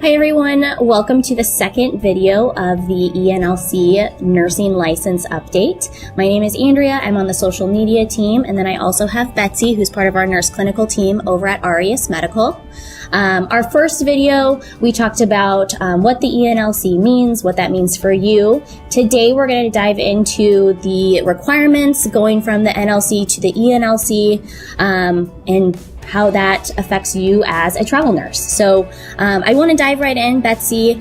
Hi everyone, welcome to the second video of the eNLC nursing license update. My name is Andrea, I'm on the social media team, and then I also have Betsy, who's part of our nurse clinical team over at Arias Medical. Our first video, we talked about what the eNLC means, what that means for you. Today we're going to dive into the requirements going from the NLC to the eNLC and how that affects you as a travel nurse. So I want to dive right in. Betsy,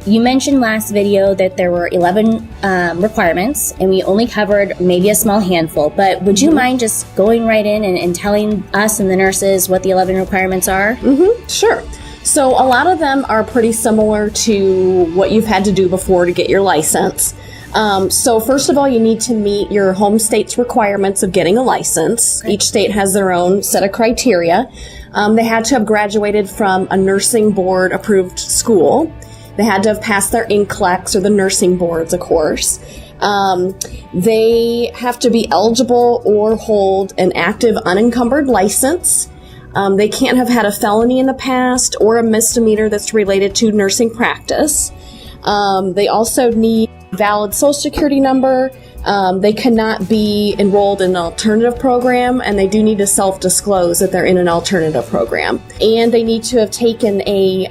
you mentioned last video that there were 11 requirements and we only covered maybe a small handful, but would you mind just going right in and telling us and the nurses what the 11 requirements are? Sure. So a lot of them are pretty similar to what you've had to do before to get your license. So first of all, you need to meet your home state's requirements of getting a license. Okay. Each state has their own set of criteria. They had to have graduated from a nursing board approved school. They had to have passed their NCLEX or the nursing boards, of course. They have to be eligible or hold an active unencumbered license. They can't have had a felony in the past or a misdemeanor that's related to nursing practice. They also need a valid social security number. They cannot be enrolled in an alternative program, and they do need to self-disclose that they're in an alternative program. And they need to have taken a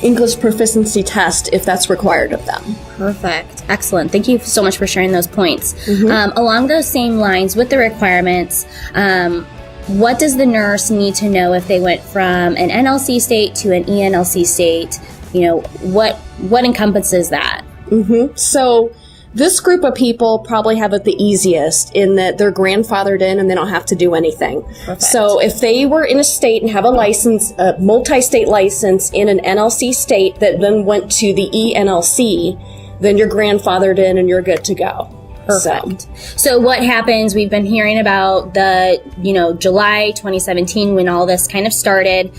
English proficiency test if that's required of them. Perfect. Excellent. Thank you so much for sharing those points. Along those same lines with the requirements, what does the nurse need to know if they went from an NLC state to an eNLC state? You know, what encompasses that? So this group of people probably have it the easiest in that they're grandfathered in and they don't have to do anything. Perfect. So if they were in a state and have a license, a multi-state license in an NLC state that then went to the eNLC, then you're grandfathered in and you're good to go. Perfect. So what happens, we've been hearing about the, July 2017 when all this kind of started.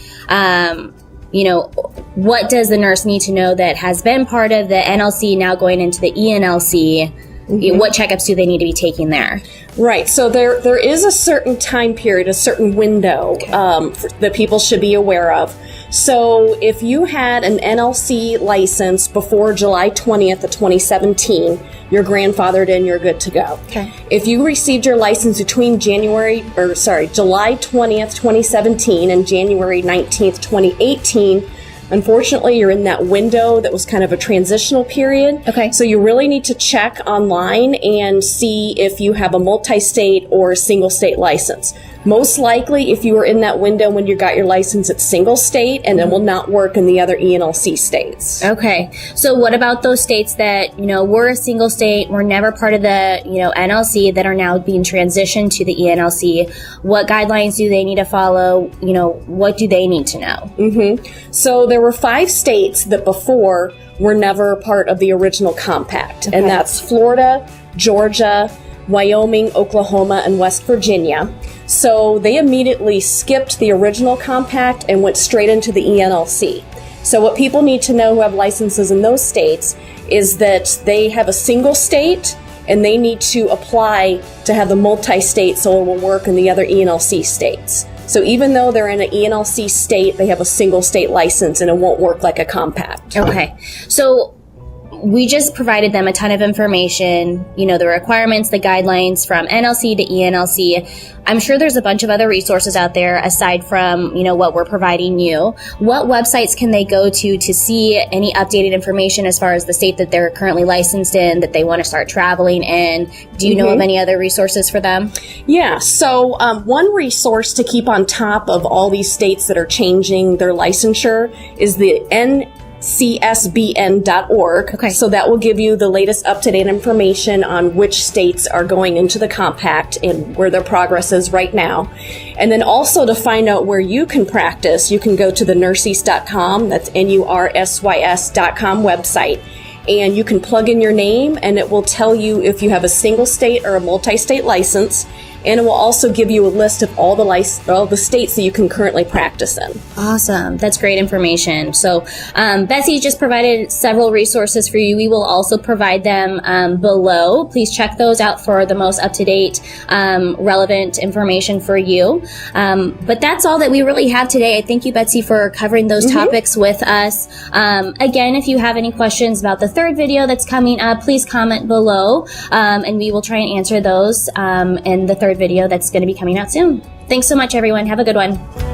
What does the nurse need to know that has been part of the NLC now going into the eNLC? What checkups do they need to be taking there? Right. So there is a certain time period, a certain window that people should be aware of. So if you had an NLC license before July 20th of 2017, you're grandfathered in, you're good to go. Okay. If you received your license between July 20th, 2017 and January 19th, 2018, unfortunately, you're in that window that was kind of a transitional period. Okay. So you really need to check online and see if you have a multi-state or a single-state license. Most likely, if you were in that window when you got your license, it's single state, and it will not work in the other eNLC states. Okay. So what about those states that, were a single state, were never part of the, NLC, that are now being transitioned to the eNLC? What guidelines do they need to follow? What do they need to know? So there were 5 states that before were never part of the original compact, and that's Florida, Georgia, Wyoming, Oklahoma, and West Virginia. So they immediately skipped the original compact and went straight into the eNLC. So what people need to know who have licenses in those states is that they have a single state and they need to apply to have the multi-state so it will work in the other eNLC states. So even though they're in an eNLC state, they have a single state license and it won't work like a compact. Okay. So we just provided them a ton of information, the requirements, the guidelines from NLC to eNLC. I'm sure there's a bunch of other resources out there aside from, what we're providing you. What websites can they go to see any updated information as far as the state that they're currently licensed in, that they want to start traveling in? Do you know of any other resources for them? Yeah. So one resource to keep on top of all these states that are changing their licensure is the csbn.org. Okay. So that will give you the latest up-to-date information on which states are going into the compact and where their progress is right now. And then also to find out where you can practice, you can go to the nursys.com, that's nursys.com website, and you can plug in your name and it will tell you if you have a single state or a multi-state license. and it will also give you a list of all the states that you can currently practice in. Awesome. That's great information. So Betsy just provided several resources for you. We will also provide them below. Please check those out for the most up-to-date, relevant information for you. But that's all that we really have today. I thank you, Betsy, for covering those topics with us. Again, if you have any questions about the third video that's coming up, please comment below, and we will try and answer those in the third video that's going to be coming out soon. Thanks so much, everyone. Have a good one.